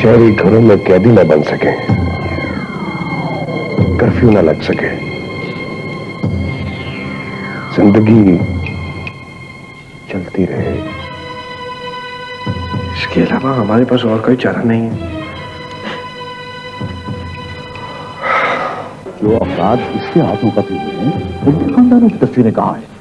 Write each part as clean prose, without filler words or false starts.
शहरी घरों में कैदी न बन सके, कर्फ्यू न लग सके, जिंदगी चलती रहे। इसके अलावा हमारे पास और कोई चारा नहीं है। जो अपराध इसके हाथों कतल हुए हैं उनके खानदानों की तस्वीरें कहां हैं?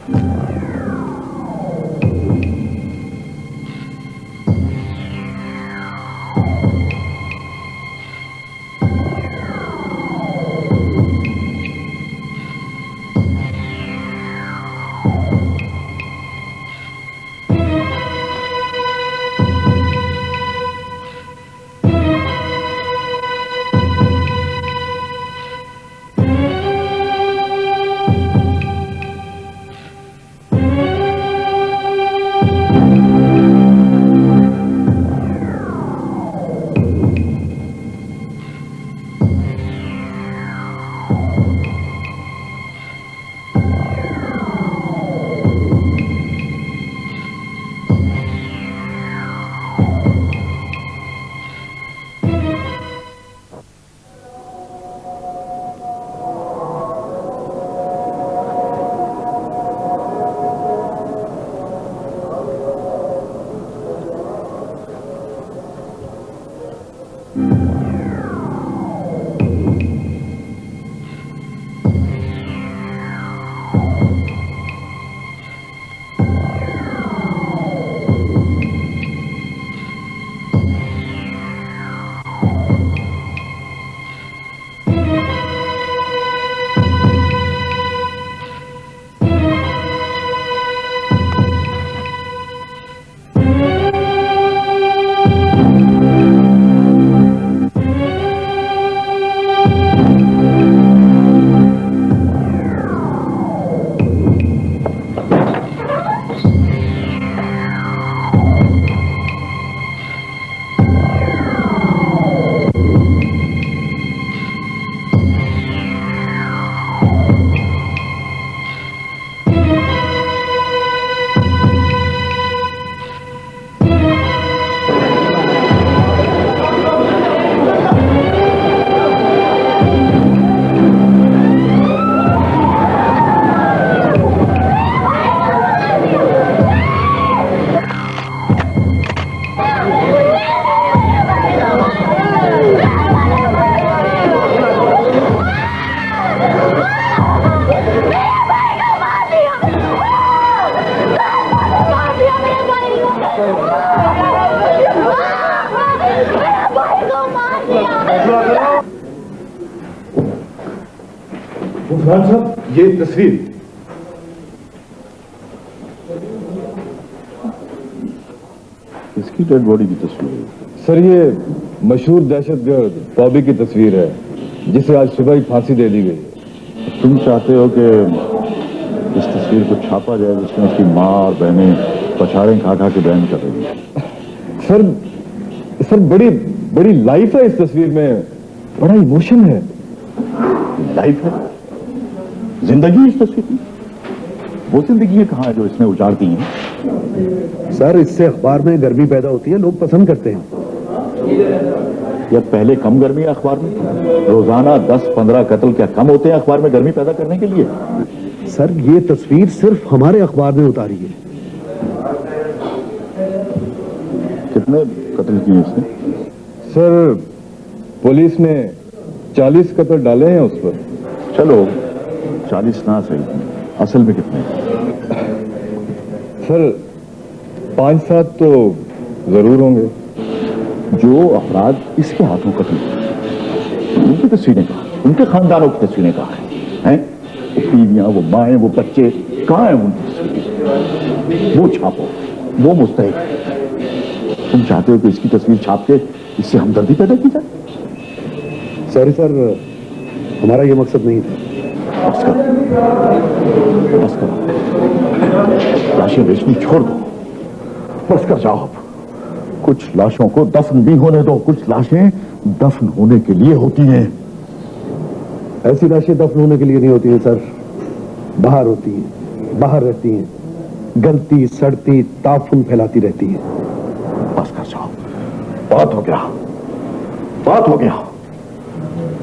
उस्मान साहब, ये तस्वीर इसकी डेड बॉडी की तस्वीर? सर, ये मशहूर दहशतगर्द बॉबी की तस्वीर है जिसे आज सुबह ही फांसी दे दी गई। तुम चाहते हो कि इस तस्वीर को छापा जाए जिसमें उसकी माँ और बहनें पछाड़ें खा खा के बयान कर रही हैं? सर बड़ी बड़ी लाइफ है इस तस्वीर में, बड़ा इमोशन है। लाइफ है, जिंदगी इस तस्वीर में। वो जिंदगी कहाँ है जो इसने उजाड़ दी है? सर, इससे अखबार में गर्मी पैदा होती है, लोग पसंद करते हैं। या पहले कम गर्मी है अखबार में? रोजाना 10-15 कत्ल क्या कम होते हैं अखबार में गर्मी पैदा करने के लिए? सर, ये तस्वीर सिर्फ हमारे अखबार में उतारी है। कितने कत्ल किए इसने? सर, पुलिस ने 40 कत्ल डाले हैं उस पर। चलो 40 ना सही, असल में कितने? सर 5-7 तो जरूर होंगे। जो अपराध इसके हाथों कत्ल उनकी तस्वीरें कहाँ? उनके खानदानों की तस्वीरें कहाँ हैं? वो बीवियां, वो माएं, वो बच्चे कहाँ हैं? उनकी तस्वीरें वो छापो, वो मुस्तहिक। तुम चाहते हो कि इसकी तस्वीर छाप के इससे हमदर्दी पैदा की जाए? सॉरी सर, हमारा ये मकसद नहीं था। बस करो, लाशें बेचनी छोड़ दो, बस कर जाओ। कुछ लाशों को दफन भी होने दो, कुछ लाशें दफन होने के लिए होती हैं। ऐसी लाशें दफन होने के लिए नहीं होती हैं सर, बाहर होती हैं, बाहर रहती हैं, गलती सड़ती ताफुन फैलाती रहती है। बस कर जाओ, बहुत हो गया। बात हो गया,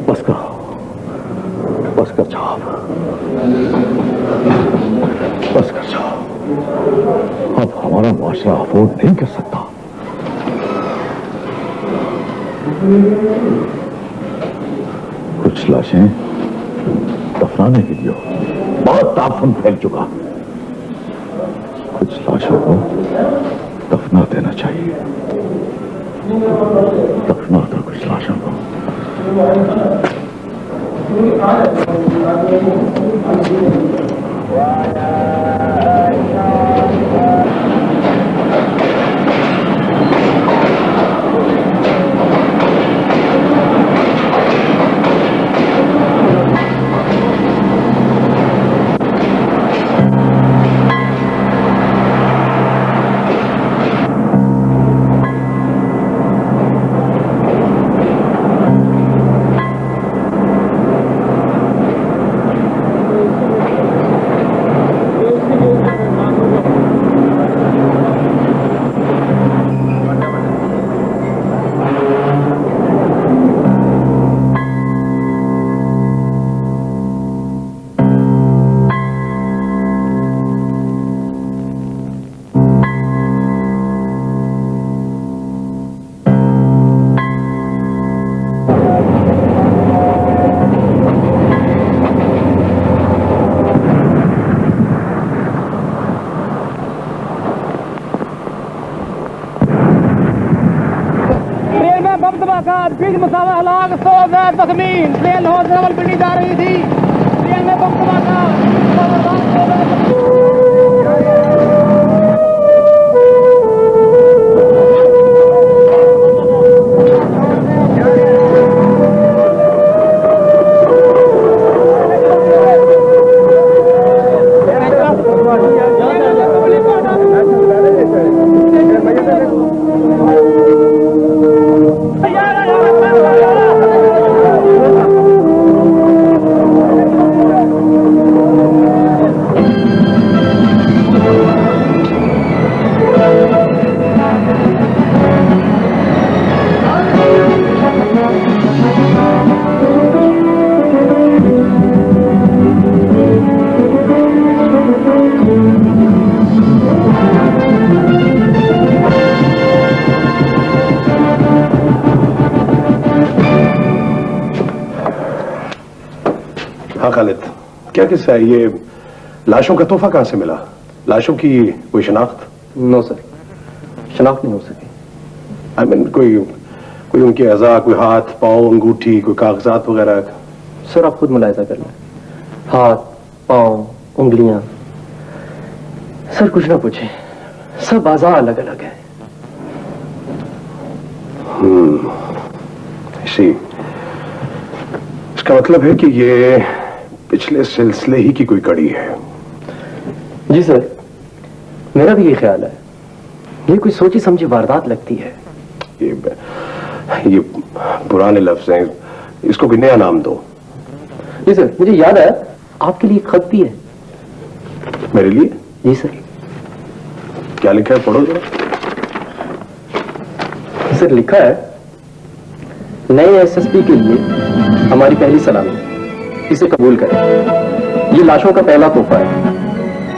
बस कर साहब, बस कर साहब। अब हमारा मुआशरा अफोर्ड नहीं कर सकता। कुछ लाशें दफनाने के लिए बहुत ताफुन फैल चुका, कुछ लाशों को दफना देना चाहिए। दफना दो कुछ लाशों को। जमीन ट्रेन हो रावलपिंडी जा रही थी। ट्रेन में बम धमाका। हाँ खालिद, क्या किस्सा है? ये लाशों का तोहफा कहां से मिला? लाशों की कोई शनाख्त? नो सर, शनाख्त नहीं हो सकी। आई मीन कोई उनके अज़ा, कोई हाथ पांव, अंगूठी, कोई कागजात वगैरह? सर आप खुद मुलायजा कर लें, हाथ पांव उंगलियां, सर कुछ ना पूछे, सब अज़ा अलग अलग है। इसका मतलब है कि ये पिछले सिलसिले ही की कोई कड़ी है। जी सर, मेरा भी ये ख्याल है। ये कोई सोची समझी वारदात लगती है। ये पुराने लफ्ज हैं, इसको कोई नया नाम दो। जी सर, मुझे याद है आपके लिए खत भी है। मेरे लिए? जी सर। क्या लिखा है, पढ़ो जरा। सर लिखा है, नए एसएसपी के लिए हमारी पहली सलामी, इसे कबूल करें। ये लाशों का पहला तोहफा है।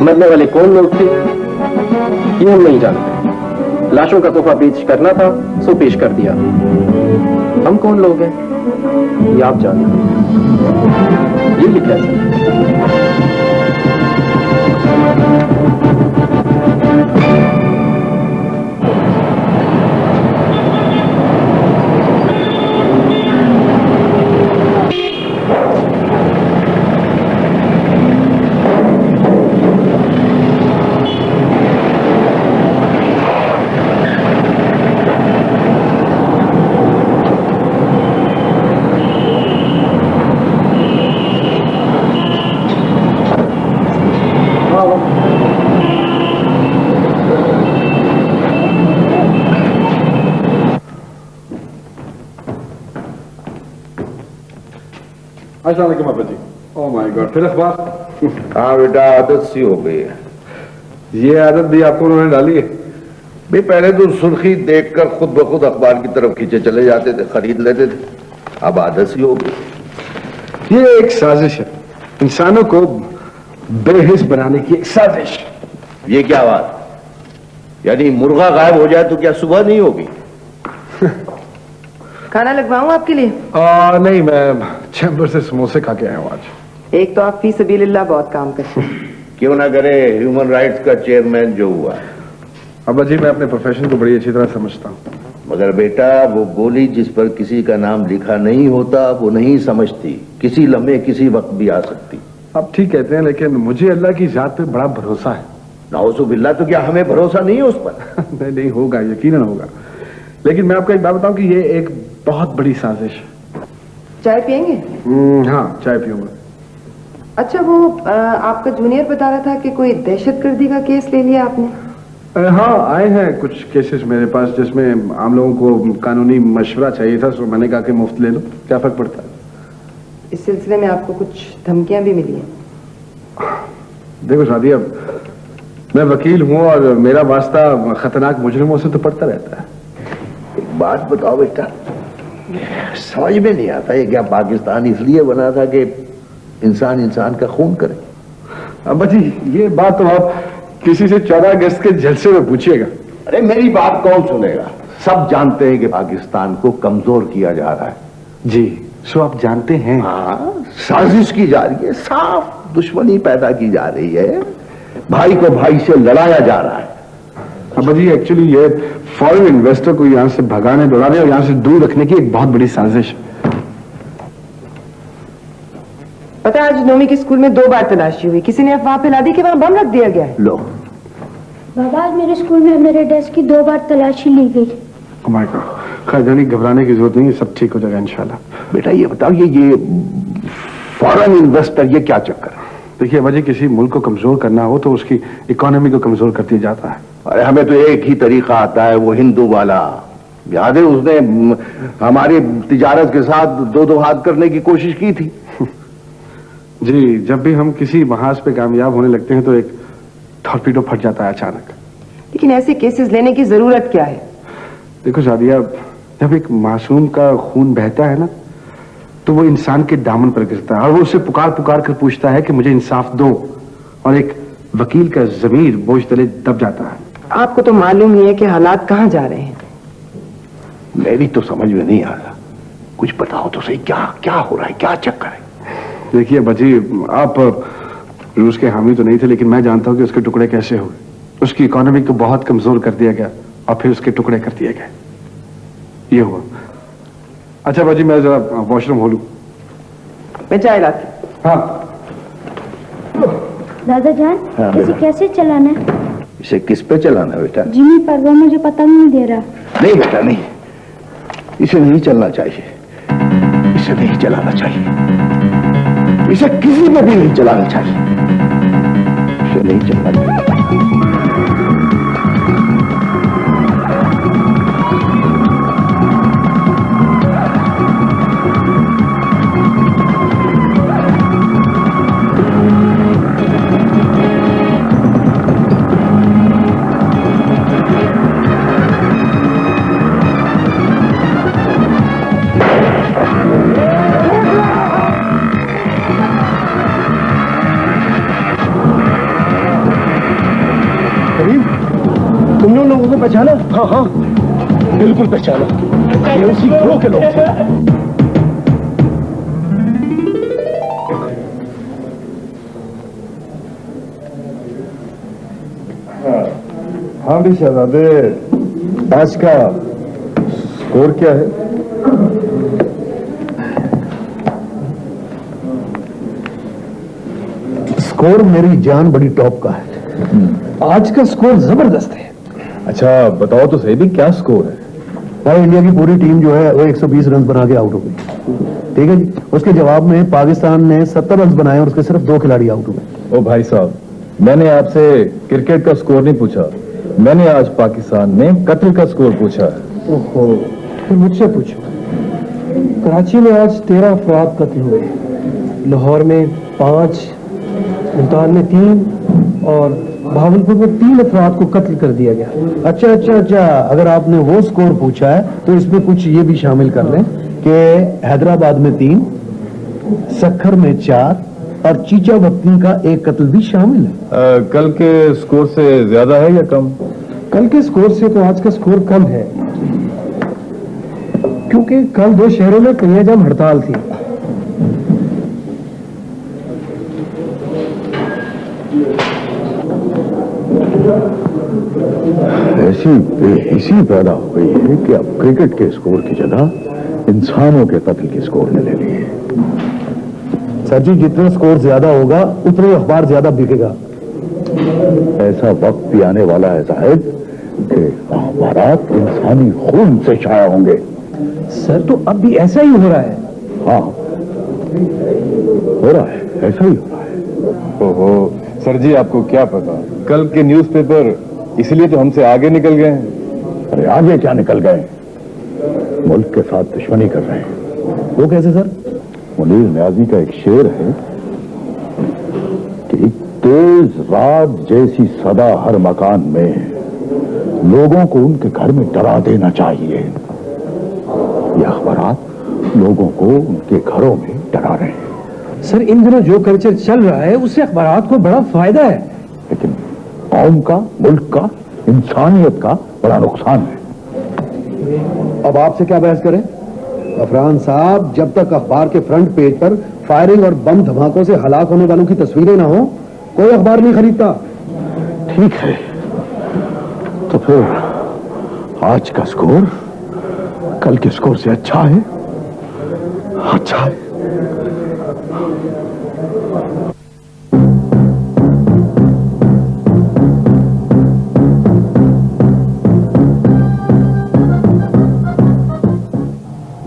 मरने वाले कौन लोग थे ये हम नहीं जानते। लाशों का तोहफा पेश करना था, सो पेश कर दिया। हम कौन लोग हैं ये आप जानते। ये लिखा है सर। अस्सलाम वालेकुम जी। ओह माय गॉड, फिर अखबार? हाँ बेटा, आदत सी हो गई है। ये आदत भी आपको उन्होंने डाली है? भाई पहले तो सुर्खी देखकर खुद ब खुद अखबार की तरफ खींचे चले जाते थे, खरीद लेते थे। अब आदत ही हो गई। ये एक साजिश है, इंसानों को बेहिस बनाने की एक साजिश। ये क्या बात? यानी मुर्गा गायब हो जाए तो क्या सुबह नहीं होगी? खाना लगवाऊं आपके लिए? नहीं, मैं चैम्बर से समोसे खा के आया हूँ आज। एक तो आप फी सबीलिल्लाह बहुत काम करते हैं। क्यों ना करे ह्यूमन राइट्स का चेयरमैन जो हुआ। अब्बा जी, मैं अपने प्रोफेशन को बड़ी अच्छी तरह समझता हूँ। मगर बेटा, वो गोली जिस पर किसी का नाम लिखा नहीं होता वो नहीं समझती, किसी लम्हे किसी वक्त भी आ सकती। आप ठीक कहते हैं, लेकिन मुझे अल्लाह की जात पे बड़ा भरोसा है। नाउजुबिल्लाह, तो क्या हमें भरोसा नहीं है उस पर? नहीं होगा, यकीनन होगा। लेकिन मैं आपको एक बात बताऊं कि ये एक बहुत बड़ी साजिश है। चाय पियेंगे? हाँ, चाय पीऊंगा। अच्छा, वो आपका जूनियर बता रहा था कि कोई दहशतगर्दी का केस ले लिया आपने? हाँ, आए हैं कुछ केसेस मेरे पास जिसमें आम लोगों को कानूनी मशवरा चाहिए था, सो मैंने कहा कि मुफ्त ले लो, क्या फर्क पड़ता है। इस सिलसिले में आपको कुछ धमकियां भी मिली हैं? देखो शादी, अब मैं वकील हूं और मेरा वास्ता खतरनाक मुजरिमों से तो पड़ता रहता है। एक बात बताओ बेटा, समझ में नहीं आता है क्या पाकिस्तान इसलिए बना था कि इंसान इंसान का खून करे? अब्बा जी, ये बात तो आप किसी से 14 अगस्त के जलसे में पूछिएगा। अरे मेरी बात कौन सुनेगा? सब जानते हैं कि पाकिस्तान को कमजोर किया जा रहा है। जी, सो आप जानते हैं। हाँ, साजिश की जा रही है, साफ दुश्मनी पैदा की जा रही है, भाई को भाई से लड़ाया जा रहा है। अब्बा जी, एक्चुअली ये फॉरेन इन्वेस्टर को यहां से भगाने, दौड़ाने और यहां से दूर रखने की एक बहुत बड़ी साजिश। पता है, आज नौवीं के स्कूल में 2 बार तलाशी हुई, किसी ने अफवाह फैला दी कि वहां बम रख दिया गया है। लो बाबा, आज मेरे स्कूल में मेरे डेस्क की 2 बार तलाशी ली गई। ओह माय गॉड, खैर जानी, घबराने की जरूरत नहीं है, सब ठीक हो जाएगा इंशाल्लाह। बेटा ये बताओ, ये फॉरेन इन्वेस्टर ये क्या चक्कर है? देखिए अब्बा जी, किसी मुल्क को कमजोर करना हो तो उसकी इकोनॉमी को कमजोर कर दिया जाता है। अरे हमें तो एक ही तरीका आता है, वो हिंदू वाला। याद है उसने हमारी तिजारत के साथ 2-2 हाथ करने की कोशिश की थी। जी, जब भी हम किसी महाज पे कामयाब होने लगते हैं तो एक टॉर्पीडो फट जाता है अचानक। लेकिन ऐसे केसेस लेने की जरूरत क्या है? देखो शादिया, जब एक मासूम का खून बहता है ना, तो वो इंसान के दामन पर गिरता है और वो उससे पुकार पुकार कर पूछता है कि मुझे इंसाफ दो, और एक वकील का जमीर बोझ तले दब जाता है। आपको तो मालूम ही है कि हालात कहाँ जा रहे हैं। मेरी तो समझ में नहीं आ रहा, कुछ बताओ तो सही, क्या क्या हो रहा है, क्या चक्कर है? देखिए बजी, आप रूस के हामी तो नहीं थे, लेकिन मैं जानता हूं कि उसके टुकड़े कैसे हुए। उसकी इकोनॉमी को बहुत कमजोर कर दिया गया और फिर उसके टुकड़े कर दिए गए, ये हुआ। अच्छा बाजी, मैं जरा वॉशरूम हो लूं। मैं चाय लाती। हाँ दादा जान, हाँ, इसे बेटा। कैसे चलाना है? इसे किस पे चलाना है बेटा? जिमी पर, वो मुझे पता नहीं दे रहा। नहीं बेटा नहीं, इसे नहीं चलना चाहिए, इसे नहीं चलाना चाहिए, इसे किसी पे भी नहीं चलाना चाहिए, इसे नहीं चलाना चाहिए। तुमने उन लोगों को पहचाना? हाँ हाँ, बिल्कुल पहचाना, ये उसी ग्रोह के लोग थे। हाँ भी शहजादे, आज का स्कोर क्या है? स्कोर मेरी जान बड़ी टॉप का है। आज का स्कोर जबरदस्त है। अच्छा बताओ तो सही भी, क्या स्कोर है? भाई, इंडिया की पूरी टीम जो है वो 120 रन बना के आउट हो गई, ठीक है जी। उसके जवाब में पाकिस्तान ने 70 रन बनाए और उसके सिर्फ 2 खिलाड़ी आउट हो गए। ओ भाई साहब, मैंने आपसे क्रिकेट का स्कोर नहीं पूछा, मैंने आज पाकिस्तान में कत्ल का स्कोर पूछा है। ओहो, फिर मुझसे पूछो। कराची में आज 13 अफराद कत्ल हुए, लाहौर में 5, मुल्तान में 3 और भावलपुर में 3 अफराद को कत्ल कर दिया गया। अच्छा अच्छा अच्छा, अगर आपने वो स्कोर पूछा है तो इसमें कुछ ये भी शामिल कर लें कि हैदराबाद में 3, सक्खर में 4 और चीचा बत्ती का 1 कत्ल भी शामिल है। कल के स्कोर से ज्यादा है या कम? कल के स्कोर से तो आज का स्कोर कम है, क्योंकि कल 2 शहरों में कलिया जाम हड़ताल थी। ऐसी बेहिसी पैदा हो गई है कि अब क्रिकेट के स्कोर की जगह इंसानों के कत्ल के स्कोर ने ले लिए। सर जी, जितना स्कोर ज्यादा होगा उतने अखबार ज्यादा बिकेगा। ऐसा वक्त भी आने वाला है साहब कि अखबारात इंसानी खून से छाया होंगे। सर, तो अब भी ऐसा ही हो रहा है। हाँ, हो रहा है, ऐसा ही हो रहा है। ओहो सर जी, आपको क्या पता, कल के न्यूज़पेपर इसलिए तो हमसे आगे निकल गए हैं। अरे आगे क्या निकल गए, मुल्क के साथ दुश्मनी कर रहे हैं। वो कैसे सर? मुनीर न्याजी का एक शेर है कि तेज रात जैसी सदा हर मकान में, लोगों को उनके घर में डरा देना चाहिए। ये अखबारात लोगों को उनके घरों में डरा रहे हैं। सर, इन दिनों जो कल्चर चल रहा है उससे अखबारात को बड़ा फायदा है, लेकिन कौम का, मुल्क का, इंसानियत का बड़ा नुकसान है। अब आपसे क्या बहस करें? अफरान साहब, जब तक अखबार के फ्रंट पेज पर फायरिंग और बम धमाकों से हलाक होने वालों की तस्वीरें ना हो, कोई अखबार नहीं खरीदता। ठीक है, तो फिर आज का स्कोर कल के स्कोर से अच्छा है। अच्छा है।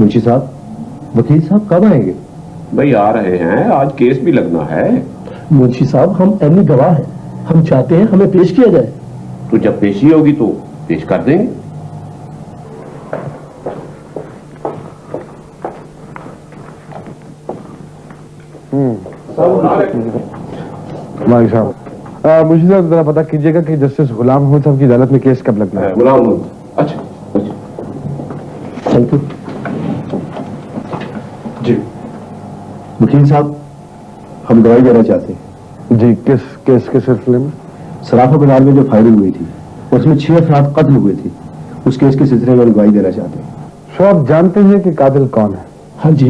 मुंशी साहब, वकील साहब कब आएंगे? भाई आ रहे हैं, आज केस भी लगना है। मुंशी साहब, हम अहमी गवाह हैं, हम चाहते हैं हमें पेश किया जाए। तो जब पेशी होगी तो पेश कर देंगे। भाई साहब, मुझे जरा पता कीजिएगा कि जस्टिस गुलाम मोहम्मद साहब की अदालत में केस कब लगना है? गुलाम मोहम्मद, अच्छा थैंक यू जी। वकील साहब, हम गवाही देना चाहते हैं। जी, किस केस के सिलसिले में? सराफा बाजार में जो फायरिंग हुई थी उसमें 6 अफराद कत्ल हुए थे, उस केस के सिलसिले में गवाही देना चाहते हैं। सो आप जानते हैं कि कातिल कौन है? हाँ जी,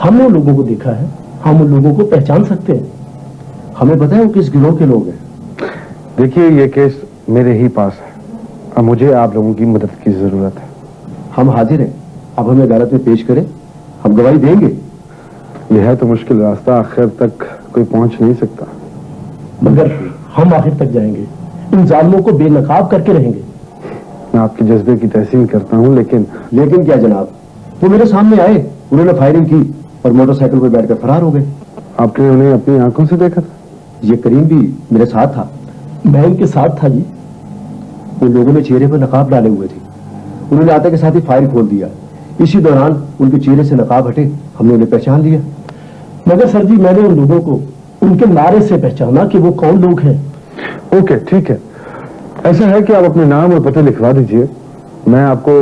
हमने उन लोगों को देखा है, हम उन लोगों को पहचान सकते हैं। हमें पता है वो किस गिरोह के लोग हैं। देखिए, ये केस मेरे ही पास है और मुझे आप लोगों की मदद की जरूरत है। हम हाजिर हैं, अब हमें अदालत में पेश करें, हम गवाही देंगे। यह है तो मुश्किल रास्ता, आखिर तक कोई पहुंच नहीं सकता, मगर हम आखिर तक जाएंगे, इन जालिमों को बेनकाब करके रहेंगे। मैं आपके जज्बे की तहसीन करता हूं, लेकिन क्या जनाब? वो मेरे सामने आए, उन्होंने फायरिंग की और मोटरसाइकिल पर बैठकर फरार हो गए। आपने उन्हें अपनी आंखों से देखा था? ये करीम भी मेरे साथ था। मैं इनके साथ था जी। उन लोगों ने चेहरे पर नकाब डाले हुए थे, उन्होंने आते के साथ ही फायर खोल दिया। इसी दौरान उनके चेहरे से नकाब हटे, हमने उन्हें पहचान लिया। मगर सर जी, मैंने उन लोगों को उनके नारे से पहचाना कि वो कौन लोग हैं। ओके, ठीक है। ऐसा है कि आप अपने नाम और पते लिखवा दीजिए, मैं आपको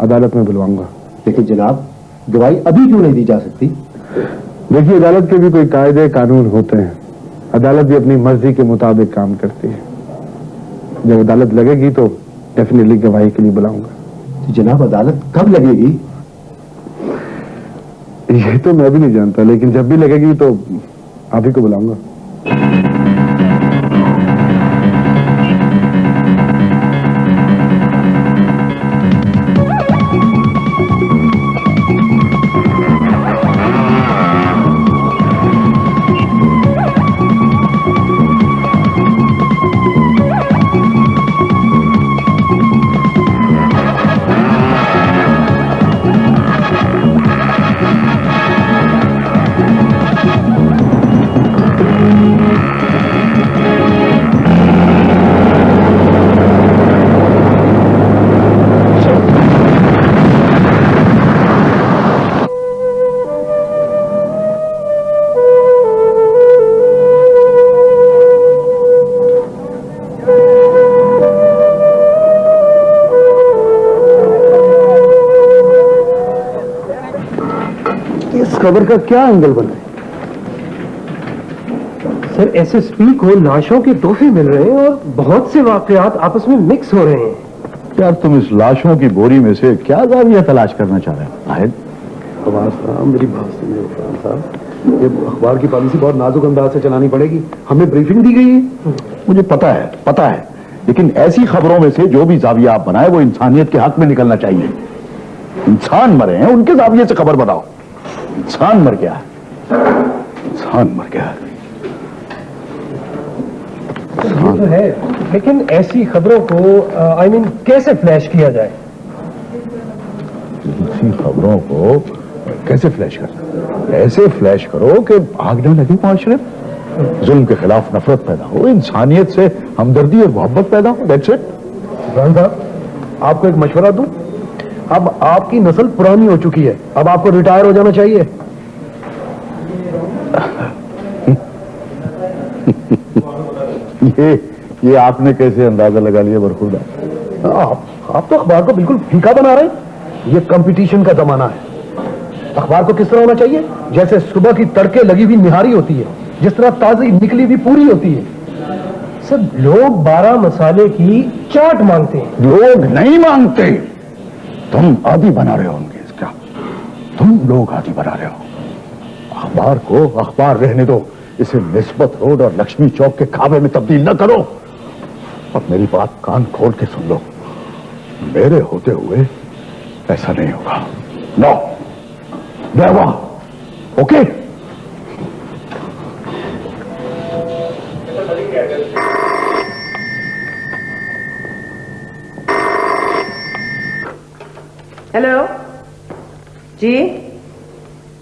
अदालत में बुलवाऊंगा। लेकिन जनाब, गवाही अभी क्यों नहीं दी जा सकती? देखिए, अदालत के भी कोई कायदे कानून होते हैं, अदालत भी अपनी मर्जी के मुताबिक काम करती है। जब अदालत लगेगी तो डेफिनेटली गवाही के लिए बुलाऊंगा। तो जनाब, अदालत कब लगेगी? ये तो मैं भी नहीं जानता, लेकिन जब भी लगेगी तो आप ही को बुलाऊंगा। खबर का क्या एंगल बना है? सर एसएसपी को लाशों के तोहफे मिल रहे हैं और बहुत से वाकयात आपस में मिक्स हो रहे हैं। यार तुम इस लाशों की बोरी में से क्या जाविया तलाश करना चाह रहे हो? आहिद, अखबार साहब, मेरी बात सुनिए इरफान साहब, ये अखबार की पॉलिसी बहुत नाजुक अंदाज से चलानी पड़ेगी। हमें ब्रीफिंग दी गई है। मुझे पता है, लेकिन ऐसी खबरों में से जो भी जाविया आप बनाए वो इंसानियत के हक में निकलना चाहिए। इंसान मरे हैं, उनके जाविये से खबर बनाओ। इंसान मर गया, इंसान मर गया। ये तो है, लेकिन ऐसी खबरों को कैसे फ्लैश किया जाए? ऐसी खबरों को कैसे फ्लैश करना? ऐसे फ्लैश करो कि आग न लगे माशरे में, जुल्म के खिलाफ नफरत पैदा हो, इंसानियत से हमदर्दी और मोहब्बत पैदा हो। That's it. आपको एक मशवरा दूं? अब आपकी नस्ल पुरानी हो चुकी है, अब आपको रिटायर हो जाना चाहिए। ये आपने कैसे अंदाजा लगा लिया बरखुरदा? आप तो अखबार को बिल्कुल फीका बना रहे हैं। ये कंपटीशन का जमाना है। अखबार को किस तरह होना चाहिए? जैसे सुबह की तड़के लगी हुई निहारी होती है, जिस तरह ताजी निकली हुई पूरी होती है। सब लोग 12 मसाले की चाट मांगते हैं। लोग नहीं मांगते, तुम आदि बना रहे हो उनके। इसका तुम लोग आदि बना रहे हो। अखबार को अखबार रहने दो, इसे निस्बत रोड और लक्ष्मी चौक के खाबे में तब्दील न करो। और मेरी बात कान खोल के सुन लो, मेरे होते हुए ऐसा नहीं होगा। No never. ओके? हेलो जी,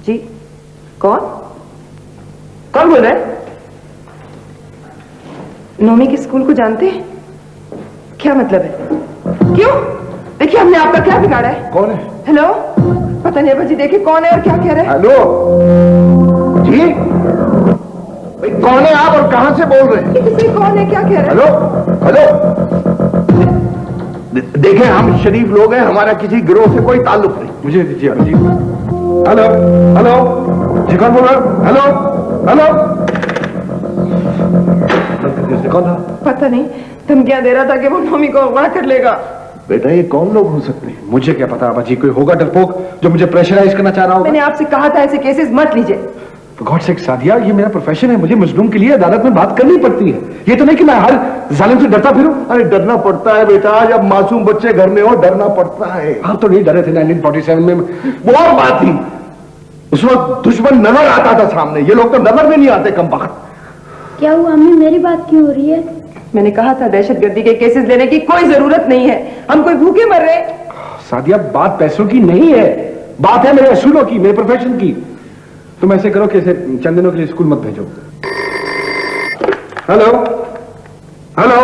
जी कौन बोल रहा है? नोमी के स्कूल को जानते हैं? क्या मतलब है? क्यों? देखिए हमने आपका क्या बिगाड़ा है? कौन है? हेलो, पता नहीं अब्बा जी, देखिए कौन है और क्या कह रहा है? हेलो जी, भाई कौन है आप और कहां से बोल रहे हैं? किसी कौन है, क्या कह रहा है? हेलो हेलो, देखें हम शरीफ लोग हैं, हमारा किसी गिरोह से कोई ताल्लुक नहीं। मुझे दीजिए अभी जी। हेलो हेलो जी, कौन बोल रहा है? हेलो हेलो, कौन था? पता नहीं, धमकियां दे रहा था कि वो नोमी को अगवा कर लेगा। बेटा ये कौन लोग हो सकते हैं? मुझे क्या पता अब्बा जी, कोई होगा डरपोक जो मुझे प्रेशराइज करना चाह रहा होगा। मैंने आपसे कहा था ऐसे केसेस मत लीजिए। गॉड से सादिया, ये मेरा प्रोफेशन है, मुझे मजलूम के लिए अदालत में बात करनी पड़ती है। ये तो नहीं कि मैं हर जालिम से डरता फिरूं। अरे डरना पड़ता है बेटा, जब मासूम बच्चे घर में हो डरना पड़ता है। आप तो नहीं डरे थे 1947 में। वो और बात थी, उस वक्त दुश्मन नजर आता था सामने, ये लोग तो नजर में नहीं आते कम वक्त। क्या हुआ अम्मी, मेरी बात क्यों हो रही है? मैंने कहा था दहशतगर्दी के केसेस लेने की कोई जरूरत नहीं है, हम कोई भूखे मर रहे। सादिया बात पैसों की नहीं है, बात है मेरे असूलों की, मेरे प्रोफेशन की। तुम ऐसे करो कि इसे चंद दिनों के लिए स्कूल मत भेजो। हेलो हेलो,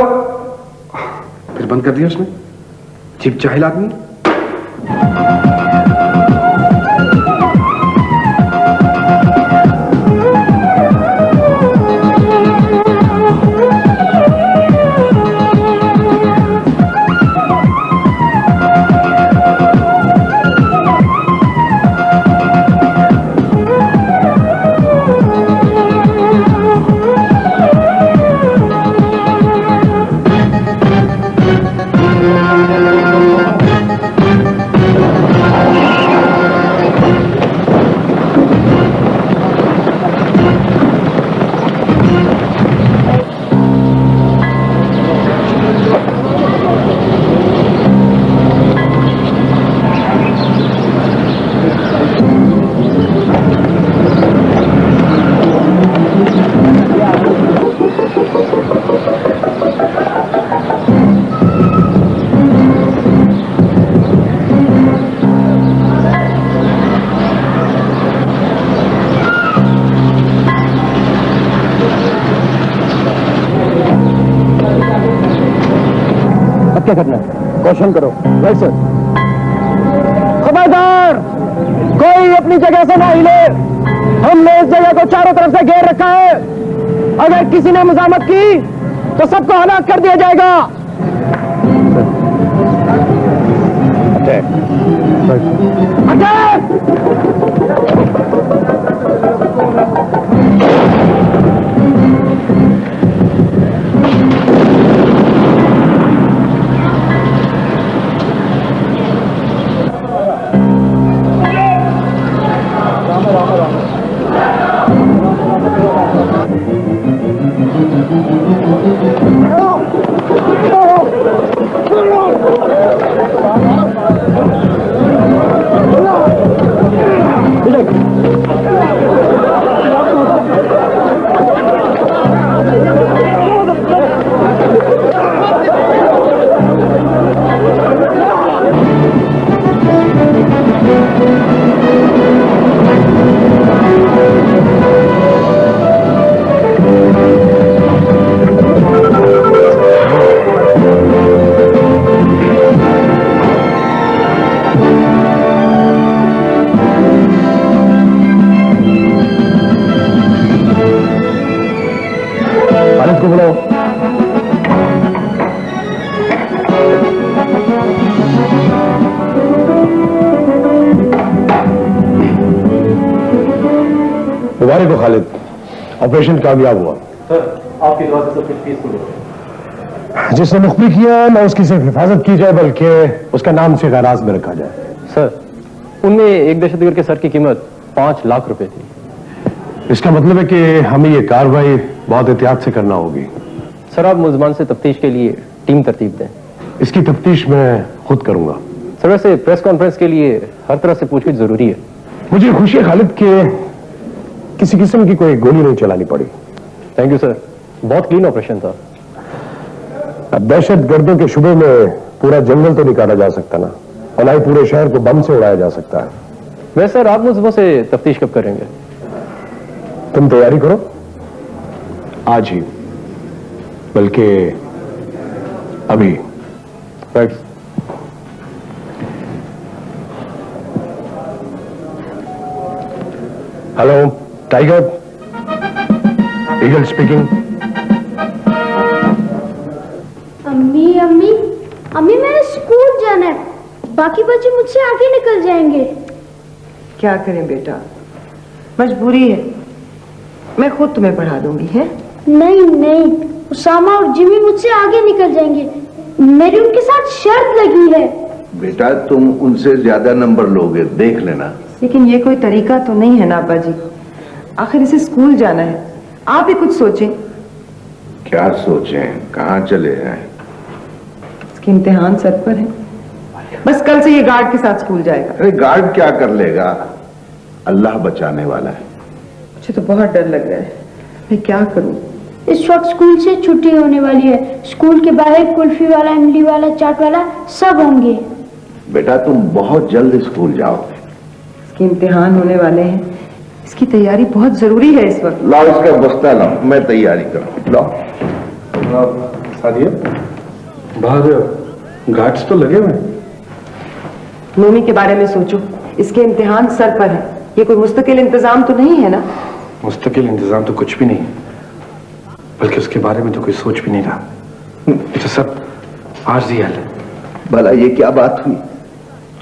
फिर बंद कर दिया उसने, चिप चाहिल आदमी। क्या करना है? क्वेश्चन करो। Right sir. खबरदार, कोई अपनी जगह से ना हिले। हमने इस जगह को चारों तरफ से घेर रखा है। अगर किसी ने मजामत की तो सबको हलाक कर दिया जाएगा। अटैक! मुबारक हो खालिद, ऑपरेशन कामयाब हुआ। सर आपकी दुआ से सब कुछ पीसफुल हो। जिसने मुख्बी किया ना उसकी सिर्फ हिफाजत की जाए बल्कि उसका नाम से गैराज में रखा जाए। सर उनमें एक दहशतगर्द के सर की कीमत 5 लाख रुपए थी। इसका मतलब है कि हमें ये कार्रवाई बहुत एहतियात से करना होगी। सर आप मुलजमान से तफ्तीश के लिए टीम तरतीब दें। इसकी तफ्तीश मैं खुद करूंगा। सर वैसे प्रेस कॉन्फ्रेंस के लिए हर तरह से पूछगिछ जरूरी है। मुझे खुशी है खालिद के किसी किस्म की कोई गोली नहीं चलानी पड़ी। थैंक यू सर, बहुत क्लीन ऑपरेशन था। अब दहशत गर्दों के शुबे में पूरा जंगल तो निकाला जा सकता ना, और ना ही पूरे शहर को बम से उड़ाया जा सकता है। वैसे सर आप मुझसे से तफ्तीश कब करेंगे? तुम तैयारी करो, आज ही, बल्कि अभी। Right. Hello tiger, eagle speaking. अम्मी अम्मी अम्मी मैंने स्कूल जाना है, बाकी बच्चे मुझसे आगे निकल जाएंगे। क्या करें बेटा, मजबूरी है, मैं खुद तुम्हें पढ़ा दूंगी। है नहीं नहीं, उसामा और जिमी मुझसे आगे निकल जाएंगे, मेरी उनके साथ शर्त लगी है। बेटा तुम उनसे ज्यादा नंबर लोगे, देख लेना। लेकिन ये कोई तरीका तो नहीं है ना अब्बा जी, आखिर इसे स्कूल जाना है, आप ही कुछ सोचें। क्या सोचें, कहाँ चले जाएं? इसके इम्तिहान सर पर है, बस कल से ये गार्ड के साथ स्कूल जाएगा। अरे गार्ड क्या कर लेगा, अल्लाह बचाने वाला है। मुझे तो बहुत डर लग रहा है, मैं क्या करूं? इस वक्त स्कूल से छुट्टी होने वाली है, स्कूल के बाहर कुल्फी वाला, इमली वाला, चाट वाला सब होंगे। बेटा तुम बहुत जल्द स्कूल जाओगे। इसके इम्तिहान होने वाले हैं, इसकी तैयारी बहुत जरूरी है इस वक्त। लाओ इसका बस्ता लाओ, मैं तैयारी करूं। लाओ। सादिया, बाहर गार्ड्स तो लगे हुए हैं। नोमी के बारे में सोचो, इसके इम्तिहान सर पर है, ये कोई मुस्तकिल इंतजाम तो नहीं है ना? मुस्तकिल इंतजाम तो कुछ भी नहीं, बल्कि उसके बारे में तो कोई सोच भी नहीं रहा। ये तो सब आर्जी हाल है। भला ये क्या बात हुई,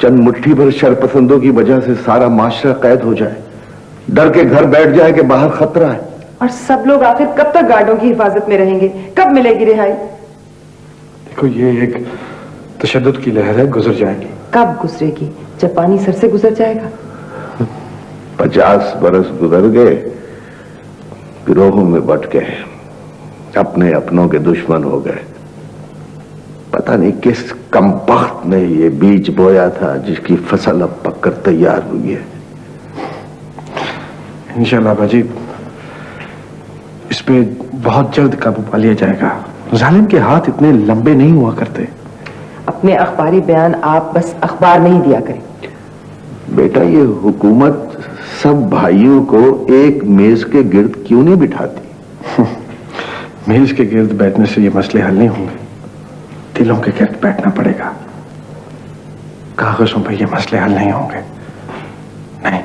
चंद मुट्ठी भर शरपसंदों की वजह से सारा माशरा कैद हो जाए, डर के घर बैठ जाए कि बाहर खतरा है। और सब लोग आखिर कब तक गार्डों की हिफाजत में रहेंगे, कब मिलेगी रिहाई? देखो ये एक तशद्दुद की लहर है, गुजर जाएगी। कब गुजरेगी? जब पानी सर से गुजर जाएगा। 50 बरस गुजर गए, गिरोहों में बट गए, अपने अपनों के दुश्मन हो गए। पता नहीं किस कमबख्त ने ये बीज बोया था जिसकी फसल अब पककर तैयार हुई है। इंशाल्लाह बाजी, इस पे बहुत जल्द काबू पा लिया जाएगा। जालिम के हाथ इतने लंबे नहीं हुआ करते। अपने अखबारी बयान आप बस अखबार नहीं दिया करें। बेटा ये हुकूमत सब भाइयों को एक मेज के गिर्द क्यों नहीं बिठाती? मेज के गिर्द बैठने से ये मसले हल नहीं होंगे, दिलों के गिर्द बैठना पड़ेगा। कागजों पे ये मसले हल नहीं होंगे। नहीं।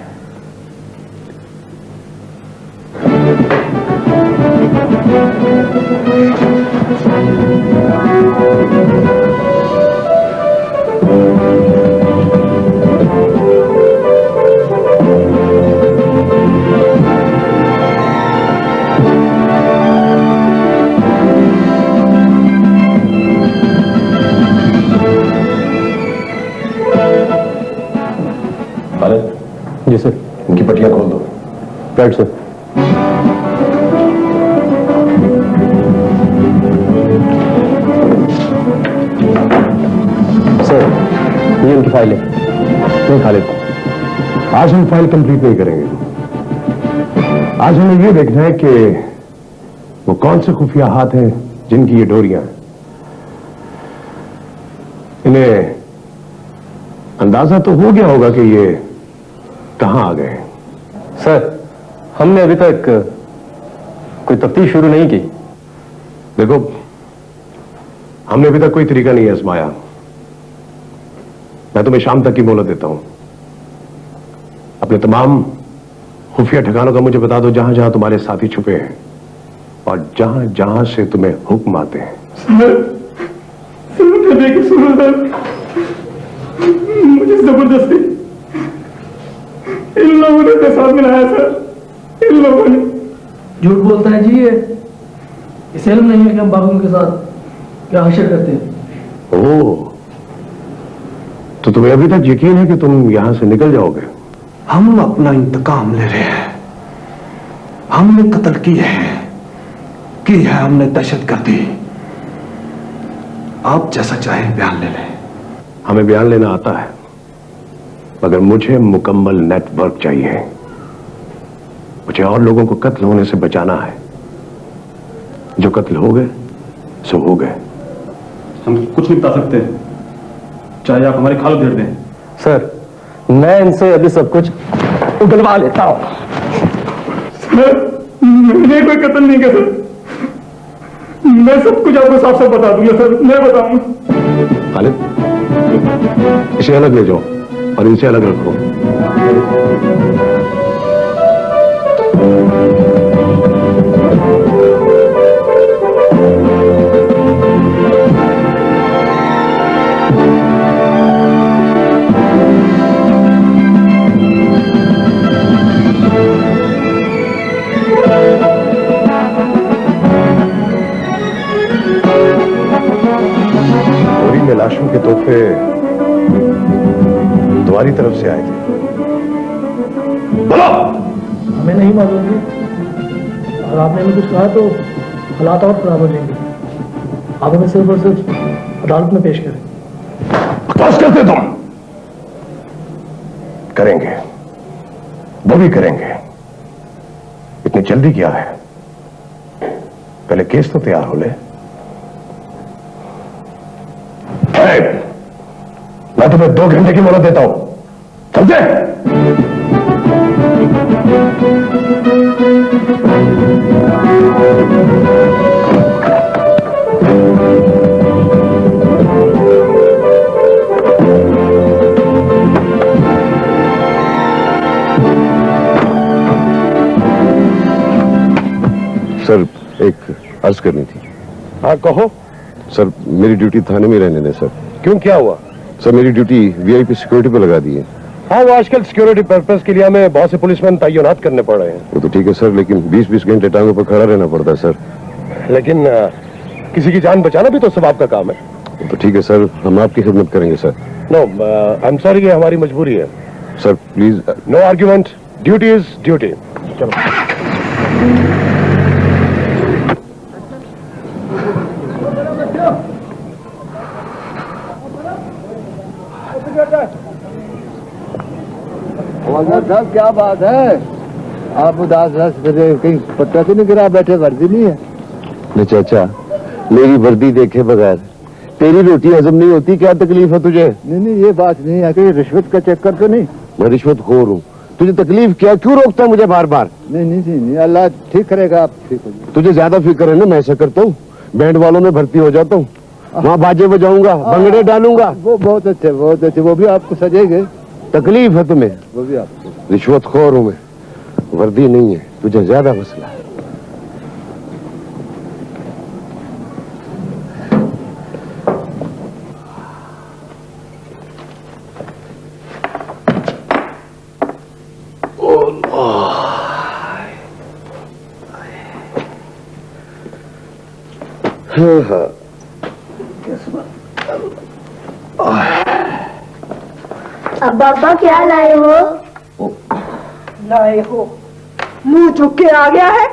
जी सर। इनकी पट्टियां खोल दो। Right sir. सर ये उनकी फाइल है। नहीं खालिद, आज हम फाइल कंप्लीट नहीं करेंगे। आज हमें यह देखना है कि वो कौन से खुफिया हाथ हैं जिनकी ये डोरियां हैं। इन्हें अंदाजा तो हो गया होगा कि ये कहां आ गए। सर हमने अभी तक कोई तफ्तीश शुरू नहीं की। देखो हमने अभी तक कोई तरीका नहीं आजमाया। मैं तुम्हें शाम तक की मोहलत देता हूं। अपने तमाम खुफिया ठिकानों का मुझे बता दो जहां जहां तुम्हारे साथी छुपे हैं और जहां जहां से तुम्हें हुक्म आते हैं। मुझे जबरदस्ती इन लोगों ने साथ मिलाया सर। इन लोगों ने। झूठ बोलता है जी, ये इसे इल्म नहीं है कि हम बाबू के साथ क्या हशर करते हैं। ओह, तो तुम्हें अभी तक यकीन है कि तुम यहां से निकल जाओगे? हम अपना इंतकाम ले रहे हैं। हमने कत्ल किए हैं, की है हमने दहशतगर्दी। आप जैसा चाहें बयान ले लें। हमें बयान लेना आता है, मगर मुझे मुकम्मल नेटवर्क चाहिए। मुझे और लोगों को कत्ल होने से बचाना है। जो कत्ल हो गए सो हो गए। हम कुछ नहीं बता सकते, चाहे आप हमारी खाल घेर दें। सर, मैं इनसे अभी सब कुछ उगलवा लेता हूं। सर, मैंने कोई कत्ल नहीं किया सर। मैं सब कुछ आपको साफ साफ बता दूंगा सर, मैं बताऊंगा। खालिद, इसे अलग ले जाओ और इनसे अलग रखो। लाशों के तोहफे तुम्हारी तरफ से आए थे। बोलो। हमें नहीं मालूम जी, और आपने हमें कुछ कहा तो हालात और खराब हो जाएंगे। आप हमें सिर्फ और सिर्फ अदालत में पेश करें। बकवास करते तुम। करेंगे, वो भी करेंगे। इतनी जल्दी क्या है? पहले केस तो तैयार हो ले। मैं तुम्हें 2 घंटे की मोहलत देता हूं, समझे? सर, एक अर्ज करनी थी। हाँ कहो। सर, मेरी ड्यूटी थाने में रहने दें सर। क्यों, क्या हुआ? सर, मेरी ड्यूटी वीआईपी सिक्योरिटी पे लगा दी है। हाँ, वो आजकल सिक्योरिटी पर्पस के लिए हमें बहुत से पुलिसमैन तैनात करने पड़ रहे हैं। वो तो ठीक है सर, लेकिन 20-20 घंटे टांगों पर खड़ा रहना पड़ता है सर। लेकिन किसी की जान बचाना भी तो सब आपका काम है। वो तो ठीक है सर, हम आपकी खिदमत करेंगे sir. No, I am sorry, ये हमारी मजबूरी है। Sir please. No argument, duty is duty. चलो। साहब, क्या बात है? आप उदास कहीं पट्टा तो नहीं गिरा बैठे? वर्दी नहीं है? नहीं चाचा, मेरी वर्दी देखे बगैर तेरी रोटी हजम नहीं होती। क्या तकलीफ है तुझे? नहीं, ये बात नहीं है कि रिश्वत का चक्कर तो नहीं। मैं रिश्वतखोर हूँ। तुझे तकलीफ क्या, क्यों रोकता है मुझे बार बार? नहीं, अल्लाह ठीक करेगा। आप ठीक हो। तुझे ज्यादा फिक्र है ना? मैं ऐसा करता हूँ, बैंड वालों में भर्ती हो जाता हूँ, वहाँ बाजे बजाऊंगा, भंगड़े डालूंगा। वो बहुत अच्छे, बहुत अच्छे। वो भी आपको सजेंगे। तकलीफ है तुम्हें? वो भी आपको। रिश्वतखोर हूँ मैं, वर्दी नहीं है। तुझे ज्यादा मसला है। अब बाबा क्या लाए हो? लाए हो? मुंह चुक के आ गया है।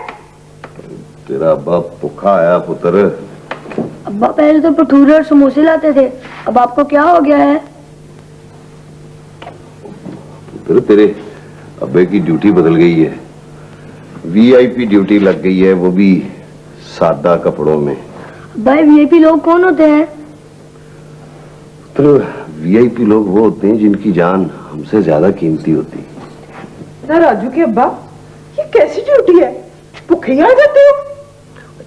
तेरा बाप भूखा आया पुत्र। अब्बा पहले तो भटूरे और समोसे लाते थे, अब आपको क्या हो गया है? पुत्र, तेरे अब्बे की ड्यूटी बदल गई है। वीआईपी ड्यूटी लग गई है, वो भी सादा कपड़ों में। भाई, वीआईपी लोग कौन होते हैं? तो वीआईपी लोग वो होते हैं जिनकी जान हमसे ज्यादा कीमती होती है। राजू के अब्बा, ये कैसी ड्यूटी है? भूखे आ जाते हो?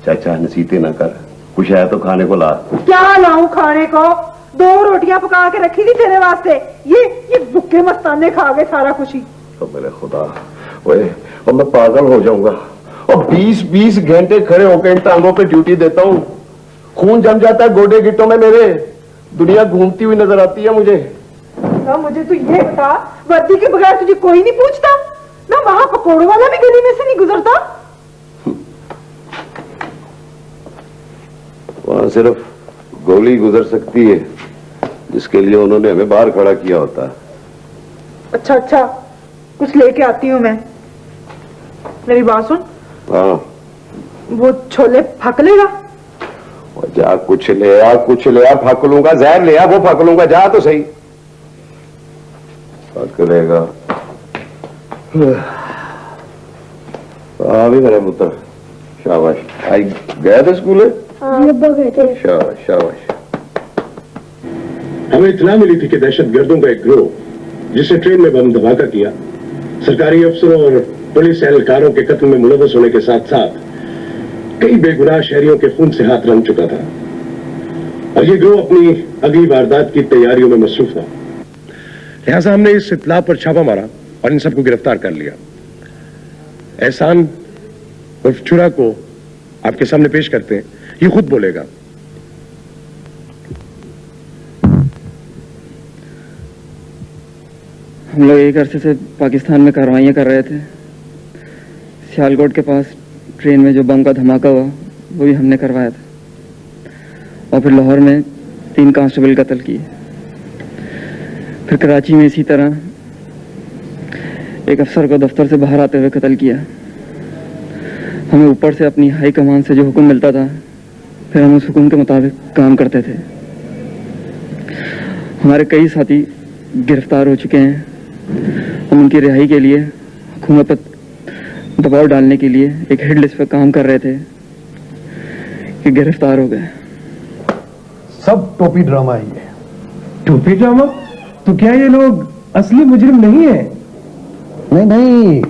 चाचा नसीते ना कर, कुछ है तो खाने को ला। क्या लाऊं खाने को? 2 रोटियां पका के रखी थी तेरे वास्ते। ये भूखे मस्ताने खा गए सारा कुछ ही। तो मेरे खुदा, ओए, और मैं पागल हो जाऊंगा। और 20-20 घंटे खड़े होकर इन टांगों पे ड्यूटी देता हूँ, खून जम जाता है गोडे गिट्टों में मेरे। दुनिया घूमती हुई नजर आती है मुझे। मुझे तू ये बता, वर्दी के बगैर तुझे कोई नहीं पूछता? ना वहां पकौड़ों वाला भी गली में से नहीं गुजरता। वहां सिर्फ गोली गुजर सकती है जिसके लिए उन्होंने हमें बाहर खड़ा किया होता है। अच्छा अच्छा, कुछ लेके आती हूँ मैं। मेरी बात सुन। हाँ, वो छोले फक लेगा? जा कुछ ले आ, कुछ ले आ, फक लूंगा। जहर ले आ, वो फक लूंगा। जा तो सही। फक लेगा। हाँ भी मेरे पुत्र, शाबाश। आई गए थे स्कूल? शाबाश शाबाश। हमें इत्तला मिली थी कि दहशतगर्दों का एक गिरोह, जिसे ट्रेन में बम धमाका किया, सरकारी अफसरों और पुलिस एहलकारों के कत्ल में मुलव्वस होने के साथ साथ कई बेगुनाह शहरियों के खून से हाथ रंग चुका था और ये गिरोह अपनी अगली वारदात की तैयारियों में मसरूफ था। लिहाजा हमने इस इत्तला पर छापा मारा और इन सबको गिरफ्तार कर लिया। एहसान उर्फ चुरा को आपके सामने पेश करते हैं, ये खुद बोलेगा। हम लोग एक अरसे से पाकिस्तान में कार्रवाइयाँ कर रहे थे। सियालकोट के पास ट्रेन में जो बम का धमाका हुआ वो भी हमने करवाया था। और फिर लाहौर में 3 कांस्टेबल कत्ल किए। फिर कराची में इसी तरह एक अफसर को दफ्तर से बाहर आते हुए कत्ल किया। हमें ऊपर से अपनी हाई कमान से जो हुक्म मिलता था, फिर हम उस हुक्म के मुताबिक काम करते थे। हमारे कई साथी गिरफ्तार हो चुके हैं। हम उनकी रिहाई के लिए हुकूमत पर दबाव डालने के लिए एक हिट लिस्ट पर काम कर रहे थे कि गिरफ्तार हो गए। सब टोपी ड्रामा ही है। टोपी ड्रामा? तो क्या ये लोग असली मुजरिम नहीं है? नहीं नहीं,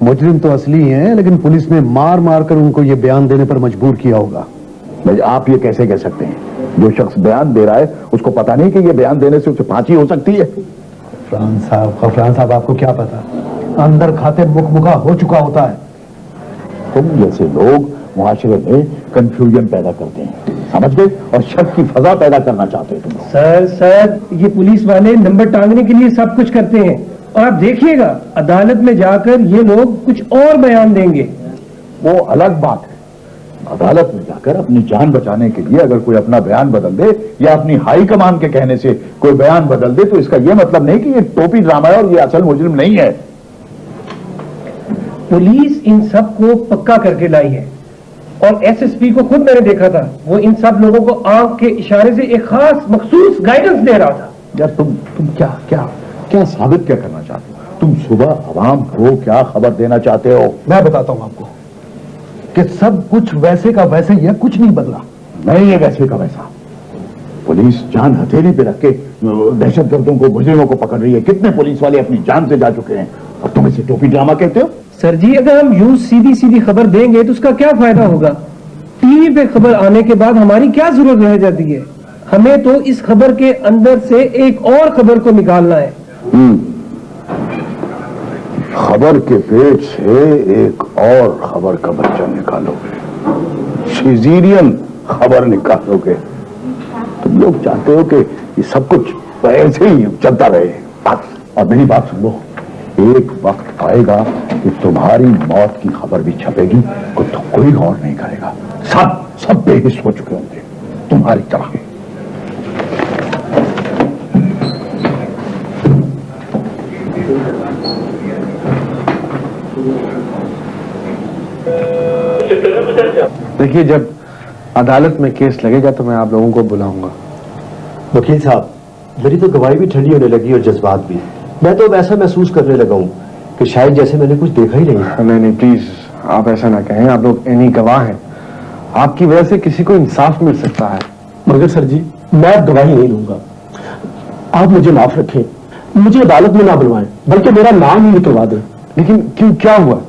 मुजरिम तो असली हैं, लेकिन पुलिस ने मार मार कर उनको ये बयान देने पर मजबूर किया होगा। भाई आप ये कैसे कह सकते हैं? जो शख्स बयान दे रहा है उसको पता नहीं कि ये बयान देने से उसे फांसी हो सकती है। गफरान साहब आपको क्या पता, अंदर खाते मुखमुखा हो चुका होता है। तुम जैसे लोग मुआशरे में कंफ्यूजन पैदा करते हैं, समझ गए? और शक की फजा पैदा करना चाहते हैं तुम लोग। सर ये पुलिस वाले नंबर टांगने के लिए सब कुछ करते हैं। और आप देखिएगा अदालत में जाकर ये लोग कुछ और बयान देंगे। वो अलग बात है। अदालत में जाकर अपनी जान बचाने के लिए अगर कोई अपना बयान बदल दे या अपनी हाई कमान के कहने से कोई बयान बदल दे, तो इसका यह मतलब नहीं कि ये टोपी ड्रामा है और ये असल मुजरिम नहीं है। पुलिस इन सब को पक्का करके लाई है और एसएसपी को खुद मैंने देखा था। वो इन सब लोगों को आंख के इशारे से एक खास मखसूस गाइडेंस दे रहा था। यार तुम क्या क्या क्या साबित क्या करना चाहते हो? तुम सुबह आवाम को क्या खबर देना चाहते हो? मैं बताता हूं आपको कि सब कुछ वैसे का वैसे ही है, कुछ नहीं बदला। नहीं है वैसे का वैसा। पुलिस जान हथेली पे रख के दहशतगर्दों को, मुजरिमों को पकड़ रही है। कितने पुलिस वाले अपनी जान से जा चुके हैं और तुम इसे टोपी ड्रामा कहते हो? सर जी, अगर हम यूं सीधी सीधी खबर देंगे तो उसका क्या फायदा होगा? टीवी पे खबर आने के बाद हमारी क्या जरूरत रह जाती है? हमें तो इस खबर के अंदर से एक और खबर को निकालना है। खबर के पेट से एक और खबर का बच्चा निकालोगे, सिजेरियन खबर निकालोगे। तुम लोग चाहते हो कि ये सब कुछ ऐसे ही चलता रहे। और मेरी बात सुन लो, एक वक्त आएगा कि तुम्हारी मौत की खबर भी छपेगी तो कोई गौर नहीं करेगा। सब बेहिस हो चुके होंगे तुम्हारी तरह। देखिए, जब अदालत में केस लगेगा तो मैं आप लोगों को बुलाऊंगा। वकील साहब, मेरी तो गवाही भी ठंडी होने लगी और जज्बात भी। मैं तो ऐसा महसूस करने लगा हूं कि शायद जैसे मैंने कुछ देखा ही नहीं। नहीं प्लीज, आप ऐसा ना कहें। आप लोग इन्हीं गवाह हैं। आपकी वजह से किसी को इंसाफ मिल सकता है। मगर सर जी, मैं गवाही नहीं लूंगा। आप मुझे माफ रखें, मुझे अदालत में ना बुलवाएं, बल्कि मेरा नाम ही निकलवा दें। लेकिन क्यों, क्या हुआ?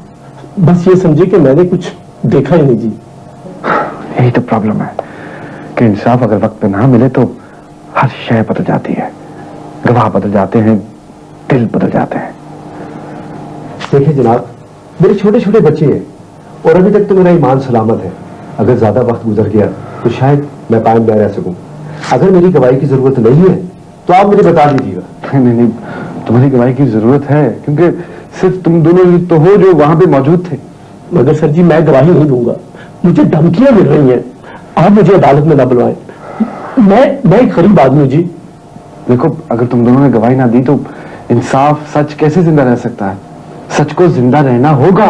बस ये समझिए कि मैंने कुछ देखा ही नहीं जी। यही तो प्रॉब्लम है कि इंसाफ अगर वक्त पे ना मिले तो हर शय बदल जाती है। गवाह बदल जाते हैं, दिल बदल जाते हैं। देखिए जनाब, मेरे छोटे छोटे बच्चे हैं और अभी तक तो मेरा ईमान सलामत है। अगर ज्यादा वक्त गुजर गया तो शायद मैं कायम न रह सकूं। अगर मेरी गवाही की जरूरत नहीं है तो आप मुझे बता दीजिएगा। नहीं, तुम्हारी गवाही की जरूरत है, क्योंकि सिर्फ तुम दोनों ही तो हो जो वहां पे मौजूद थे। मगर सर जी मैं गवाही नहीं दूंगा, मुझे धमकियां मिल रही हैं, आप मुझे अदालत में ना बुलवाएं। मैं एक गरीब आदमी हूं जी। देखो, अगर तुम दोनों ने गवाही ना दी तो इंसाफ, सच कैसे जिंदा रह सकता है? सच को जिंदा रहना होगा।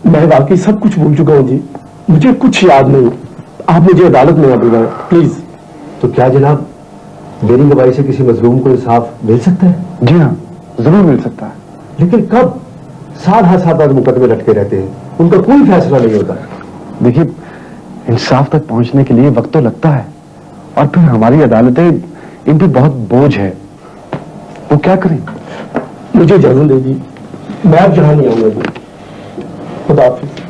मैं वाकई सब कुछ भूल चुका हूं जी, मुझे कुछ याद नहीं। आप मुझे अदालत में ना बुलवाएं प्लीज। तो क्या जनाब मेरी गवाही से किसी मजलूम को इंसाफ मिल सकता है? जी हाँ, जरूर मिल सकता है। लेकिन कब? साल हर साल बाद मुकदमे लटके रहते हैं, उनका कोई फैसला नहीं होता। देखिए, इंसाफ तक पहुंचने के लिए वक्त तो लगता है, और फिर हमारी अदालतें इन पे बहुत बोझ है। वो क्या करें? मुझे इजाजत दीजिए, मैं अब जहां नहीं आऊंगा जी। खुदा हाफिज।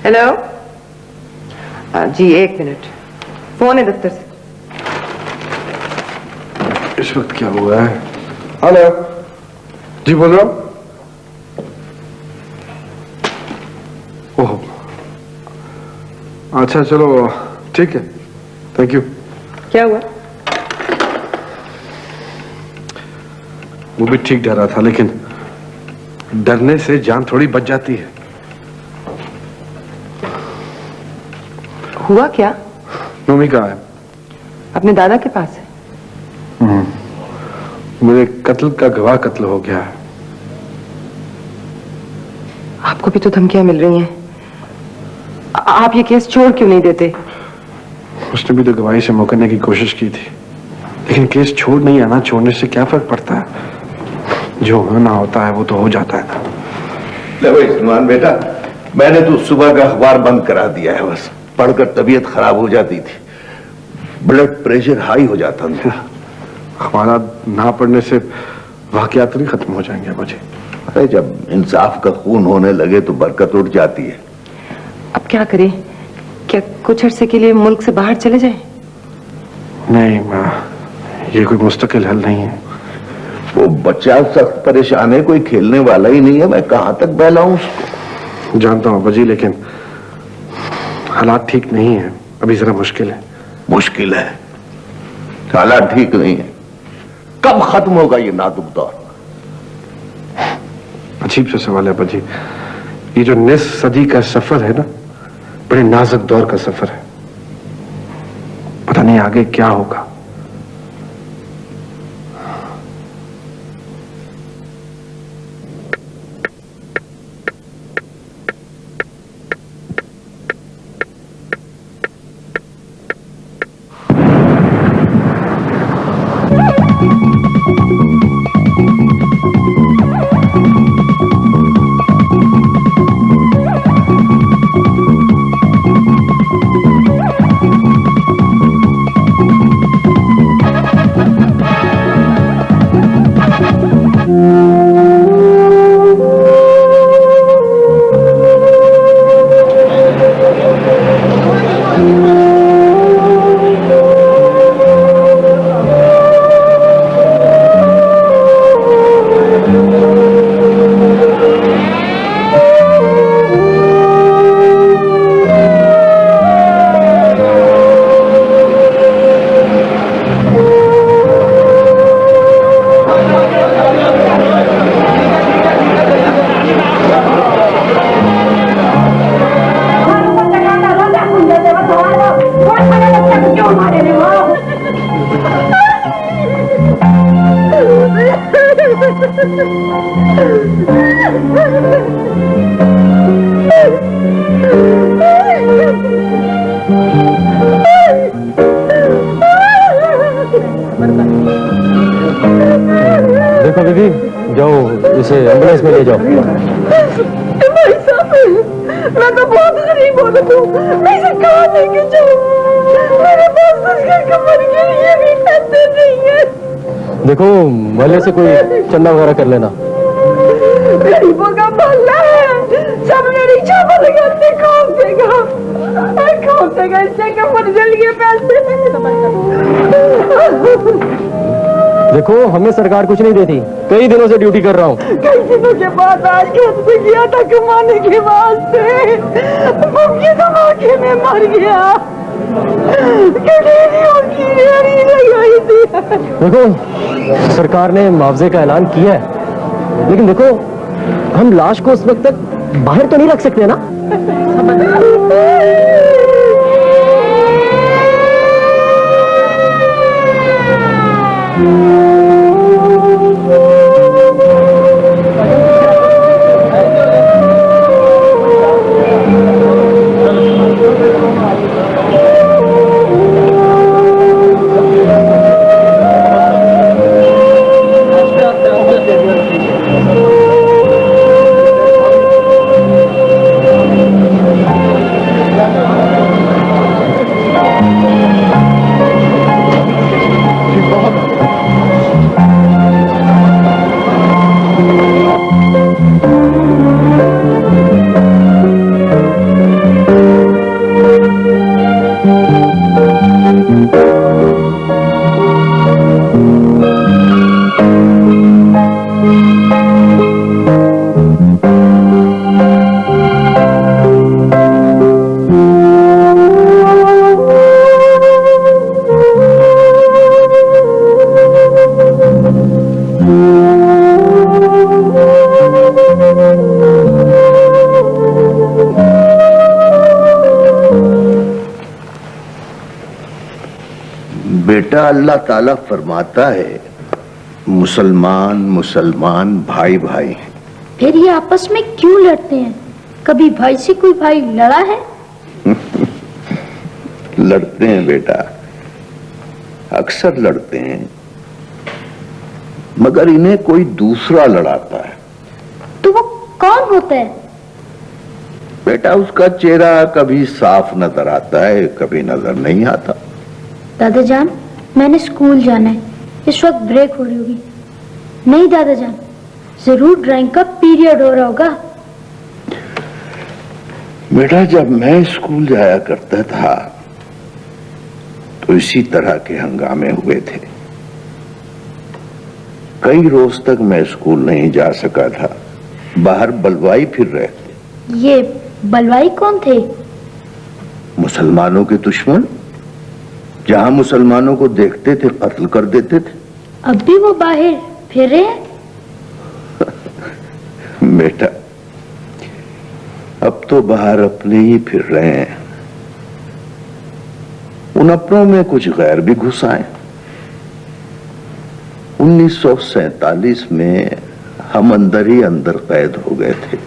हेलो जी, एक मिनट, फोन है दफ्तर से। इस वक्त क्या हुआ है? हेलो जी, बोल रहा हूं। ओह, अच्छा चलो ठीक है, थैंक यू। क्या हुआ? वो भी ठीक डरा था, लेकिन डरने से जान थोड़ी बच जाती है। हुआ क्या? नोमी कहाँ है? अपने दादा के पास है। मेरे कत्ल का गवाह कत्ल हो गया है। आपको भी तो धमकियां मिल रही हैं। आप ये केस छोड़ क्यों नहीं देते? उसने भी तो गवाही से मुकरने की कोशिश की थी, लेकिन केस छोड़ नहीं आना, छोड़ने से क्या फर्क पड़ता है? जो होना होता है वो तो हो जाता है ना। ले भाई सलमान बेटा, मैंने तो सुबह का अखबार बंद करा दिया है। बस पढ़कर तबीयत खराब हो जाती थी, ब्लड प्रेशर हाई हो जाता था। हमारा ना पढ़ने से वाकयात नहीं खत्म हो जाएंगे मुझे। अरे जब इंसाफ का खून होने लगे तो बरकत उठ जाती है। अब क्या करें? क्या कुछ अरसे के लिए मुल्क से बाहर चले जाएं? नहीं माँ, ये कोई मुस्तकिल हल नहीं है। वो बच्चा सख्त परेशान है, कोई खेलने वाला ही नहीं है, मैं कहां तक बहलाऊं उसको। जानता हूं अब्बाजी, लेकिन हालात ठीक नहीं है, अभी जरा मुश्किल है। मुश्किल है, हालात ठीक नहीं है। कब खत्म होगा ये नाजुक दौर? अजीब सा सवाल है अब्बाजी। ये जो निस सदी का सफर है ना, बड़े नाजुक दौर का सफर है। पता नहीं आगे क्या होगा। देखो दीदी, जाओ इसे एम्बुलेंस में ले जाओ। भाई साहब, मैं तो बहुत गरीब औरत हूँ, मैं इसे कहाँ लेके जाऊँ? मेरे पास तो इसके कमर के लिए भी पैसे नहीं है। देखो मोहल्ले से कोई चंदा वगैरह कर लेना। गरीबों का मोहल्ला है, सब मेरी छापा लगाते कौन देगा इससे कमर जल के पैसे। देखो हमें सरकार कुछ नहीं देती, कई दिनों से ड्यूटी कर रहा हूँ। कई दिनों के बाद आज खेत में गया था कमाने के वास्ते, भूखे धमाके में मर गया। लगाई थी। देखो सरकार ने मुआवजे का ऐलान किया है, लेकिन देखो हम लाश को उस वक्त तक बाहर तो नहीं रख सकते ना। बेटा, अल्लाह ताला फरमाता है मुसलमान मुसलमान भाई भाई। फिर ये आपस में क्यों लड़ते हैं? कभी भाई से कोई भाई लड़ा है? लड़ते हैं बेटा, अक्सर लड़ते हैं, मगर इन्हें कोई दूसरा लड़ाता है। तो वो कौन होता है? बेटा, उसका चेहरा कभी साफ नजर आता है, कभी नजर नहीं आता। दादा जान, मैंने स्कूल जाना है, इस वक्त ब्रेक हो रही होगी। नहीं दादा जान, जरूर ड्राइंग का पीरियड हो रहा होगा। बेटा, जब मैं स्कूल जाया करता था तो इसी तरह के हंगामे हुए थे। कई रोज तक मैं स्कूल नहीं जा सका था, बाहर बलवाई फिर रहे थे। ये बलवाई कौन थे? मुसलमानों के दुश्मन, जहां मुसलमानों को देखते थे कत्ल कर देते थे। अब भी वो बाहर फिर रहे हैं? बेटा, अब तो बाहर अपने ही फिर रहे हैं। उन अपनों में कुछ गैर भी घुस आए। 1947 में हम अंदर ही अंदर कैद हो गए थे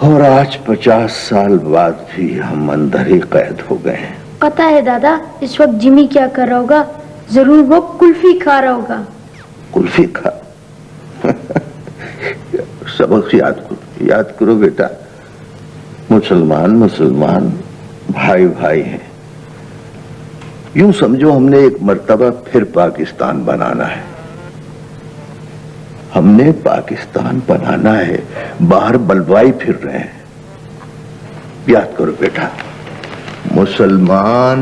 और आज 50 साल बाद भी हम अंदर ही कैद हो गए हैं। पता है दादा, इस वक्त जिमी क्या कर रहा होगा? जरूर वो कुल्फी खा रहा होगा। कुल्फी खा? सबक याद करो बेटा। मुसलमान भाई भाई हैं। यूं समझो हमने एक मर्तबा फिर पाकिस्तान बनाना है। हमने पाकिस्तान बनाना है, बाहर बलवाई फिर रहे हैं। याद करो बेटा, मुसलमान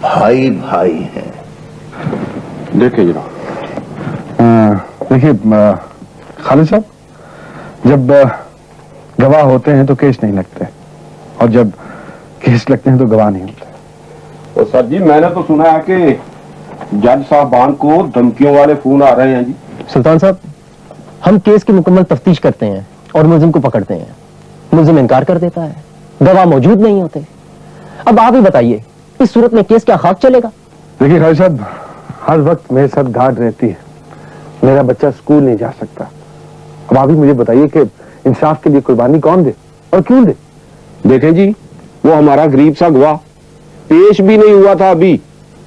भाई भाई हैं। देखिए जनाब, देखिए खालिद साहब, जब गवाह होते हैं तो केस नहीं लगते, और जब केस लगते हैं तो गवाह नहीं होते। तो सर जी, मैंने तो सुना है कि जज साहबान को धमकियों वाले फोन आ रहे हैं जी। सुल्तान साहब, हम केस की मुकम्मल तफ्तीश करते हैं और मुलजिम को पकड़ते हैं। मुलजिम इनकार कर देता है, गवाह मौजूद नहीं होते। अब आप ही बताइए, इस सूरत में केस क्या खाक चलेगा? देखिए खालिद साहब, हर वक्त मेरे साथ गार्ड रहती है। मेरा बच्चा स्कूल नहीं जा सकता। अब आप ही मुझे बताइए कि इंसाफ के लिए कुर्बानी कौन दे और क्यों दे? देखें जी, वो हमारा गरीब सा गवाह पेश भी नहीं हुआ था, अभी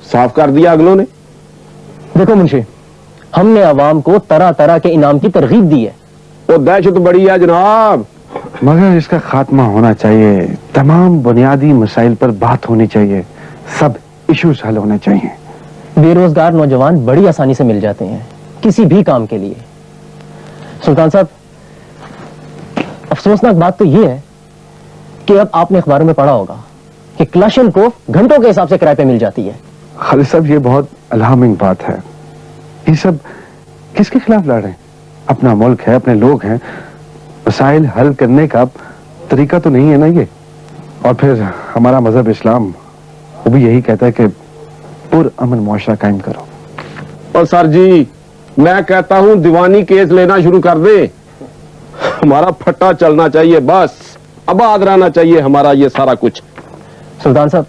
साफ कर दिया अगलों ने। देखो मुंशी, हमने आवाम को तरह तरह के इनाम की तरगीब दी है। वो दहशत बड़ी है जनाब, मगर इसका खात्मा होना चाहिए। तमाम बुनियादी मसाइल पर बात होनी चाहिए, सब इश्यूज हल होने चाहिए। बेरोजगार नौजवान बड़ी आसानी से मिल जाते हैं किसी भी काम के लिए। सुल्तान साहब, अफसोसनाक बात तो यह है कि अब आपने अखबारों में पढ़ा होगा कि क्लाशनकोफ घंटों के हिसाब से किराए पे मिल जाती है। खालिद साहब, ये बहुत अलार्मिंग बात है। ये सब किसके खिलाफ लड़ रहे हैं? अपना मुल्क है, अपने लोग हैं, मसाइल हल करने का तरीका तो नहीं है ना ये। और फिर हमारा मजहब इस्लाम वो भी यही कहता है कि पुरअमन मुआशरा कायम करो। और सर जी, मैं कहता हूं दीवानी केस लेना शुरू कर दे। हमारा फट्टा चलना चाहिए, बस आबाद रहना चाहिए हमारा ये सारा कुछ। सुल्तान साहब,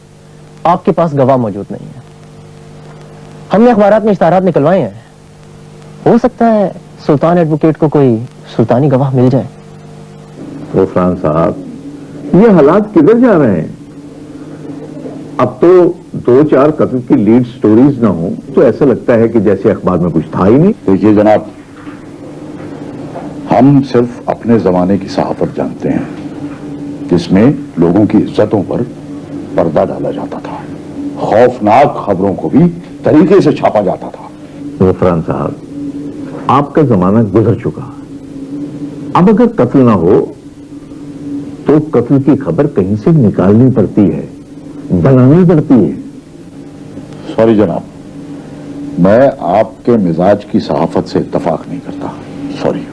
आपके पास गवाह मौजूद नहीं है। हमने अखबारात में इश्तारात निकलवाए हैं, हो सकता है सुल्तान एडवोकेट को कोई सुल्तानी गवाह मिल जाए। तो फरहान साहब, ये हालात किधर जा रहे हैं? अब तो 2-4 कत्ल की लीड स्टोरीज ना हो तो ऐसा लगता है कि जैसे अखबार में कुछ था ही नहीं। देखिए जनाब, हम सिर्फ अपने जमाने की सहाफत जानते हैं जिसमें लोगों की इज्जतों पर पर्दा डाला जाता था, खौफनाक खबरों को भी तरीके से छापा जाता था। तो फरहान साहब, आपका जमाना गुजर चुका। अब अगर कत्ल ना हो तो कत्ल की खबर कहीं से निकालनी पड़ती है, बनानी पड़ती है। सॉरी जनाब, मैं आपके मिजाज की सहाफत से इत्तफाक नहीं करता, सॉरी।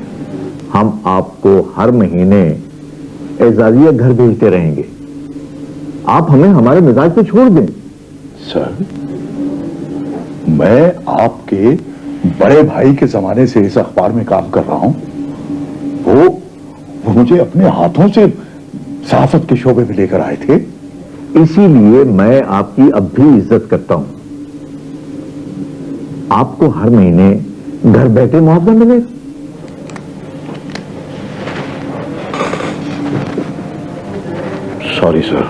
हम आपको हर महीने एजाजिया घर भेजते रहेंगे, आप हमें हमारे मिजाज पे छोड़ दें। सर, मैं आपके बड़े भाई के जमाने से इस अखबार में काम कर रहा हूं। वो मुझे अपने हाथों से सहाफत के शोबे में लेकर आए थे। इसीलिए मैं आपकी अब भी इज्जत करता हूं। आपको हर महीने घर बैठे मुआवजा मिलेगा। सॉरी सर,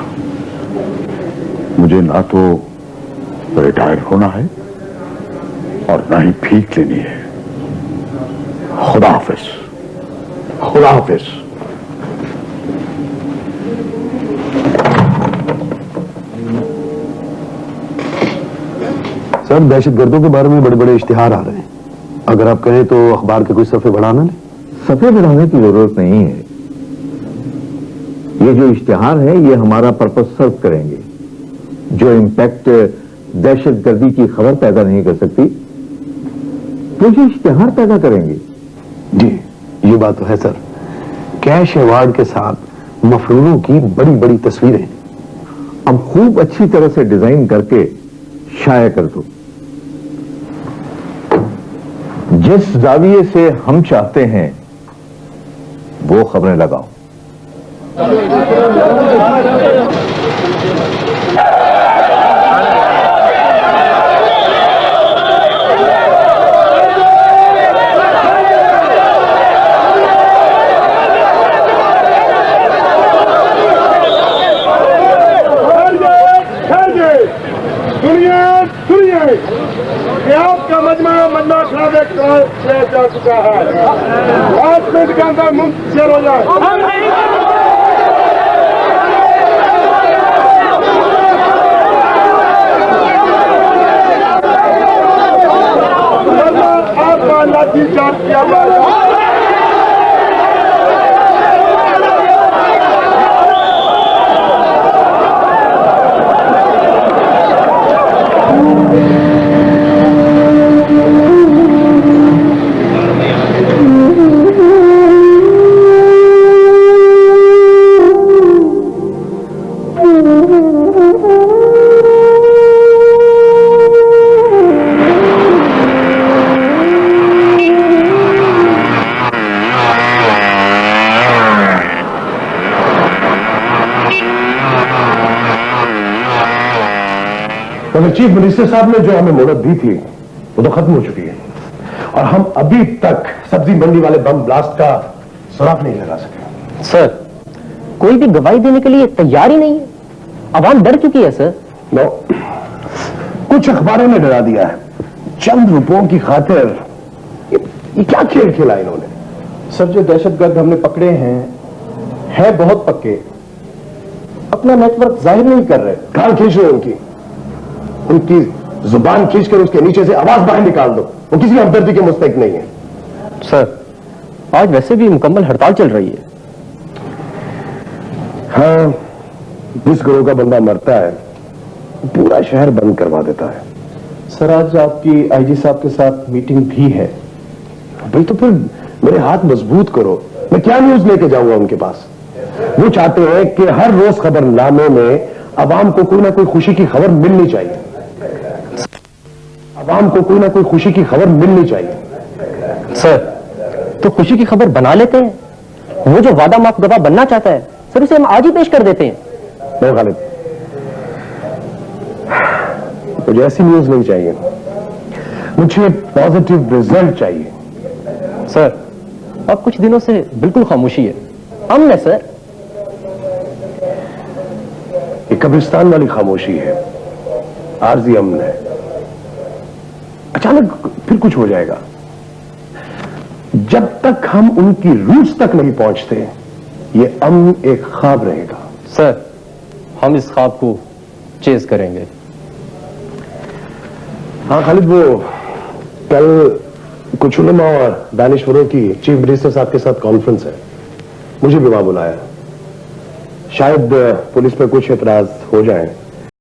मुझे ना तो रिटायर होना है और ना ही भीख लेनी है। खुदा हाफिज, खुदा हाफिज। सर, दहशतगर्दों के बारे में बड़े बड़े इश्तिहार आ रहे हैं। अगर आप कहें तो अखबार के कुछ सफ़े बढ़ाना लें। सफ़े बढ़ाने की जरूरत नहीं है। ये जो इश्तिहार है ये हमारा पर्पस सर्व करेंगे। जो इम्पैक्ट दहशतगर्दी की खबर पैदा नहीं कर सकती वो ये इश्तिहार पैदा करेंगे। जी, ये बात तो है सर, कैश अवार्ड के साथ मफरूरों की बड़ी बड़ी तस्वीरें अब खूब अच्छी तरह से डिजाइन करके शाया कर दो। जिस जाविये से हम चाहते हैं वो खबरें लगाओ। आपका मजमा खराब जा चुका है। 5 मिनट के अंदर मुफ्त शेयर हो जाए। आपका लाठीचार्ज किया जाएगा। मगर चीफ मिनिस्टर साहब ने जो हमें मोहलत दी थी वो तो खत्म हो चुकी है और हम अभी तक सब्जी मंडी वाले बम ब्लास्ट का सुराग नहीं लगा सके। सर, कोई भी गवाही देने के लिए तैयार ही नहीं है। आवाम डर चुकी है सर। नो, कुछ अखबारों ने डरा दिया है चंद रुपयों की खातिर। ये क्या खेल खेला इन्होंने? सर, जो दहशतगर्द हमने पकड़े हैं बहुत पक्के, अपना नेटवर्क जाहिर नहीं कर रहे। गाल खींच रहे उनकी जुबान खींचकर उसके नीचे से आवाज बाहर निकाल दो। वो किसी हमदर्दी के मुस्तहिक नहीं है। सर, आज वैसे भी मुकम्मल हड़ताल चल रही है। हाँ, जिस गिरोह का बंदा मरता है पूरा शहर बंद करवा देता है। सर, आज आपकी आईजी साहब के साथ मीटिंग भी है। भाई तो फिर मेरे हाथ मजबूत करो। मैं क्या न्यूज लेके जाऊंगा उनके पास? वो चाहते हैं कि हर रोज खबरनामे में अवाम को कोई ना कोई खुशी की खबर मिलनी चाहिए। अवाम को कोई ना कोई खुशी की खबर मिलनी चाहिए। सर, तो खुशी की खबर बना लेते हैं। वो जो वादा माफ गवाह बनना चाहता है सर, उसे हम आज ही पेश कर देते हैं। नहीं खालिद, मुझे ऐसी न्यूज नहीं चाहिए। मुझे पॉजिटिव रिजल्ट चाहिए। सर, अब कुछ दिनों से बिल्कुल खामोशी है। अमन है सर। ये कब्रिस्तान वाली खामोशी है, आरजी अमन है। अचानक फिर कुछ हो जाएगा। जब तक हम उनकी रूट्स तक नहीं पहुंचते ये अमन एक ख्वाब रहेगा। सर, हम इस ख्वाब को चेज करेंगे। हाँ खालिद, वो कल कुछ उलमा और दानिशवरों की चीफ मिनिस्टर साहब के साथ कॉन्फ्रेंस है। मुझे भी वहां बुलाया। शायद पुलिस पे कुछ एतराज हो जाए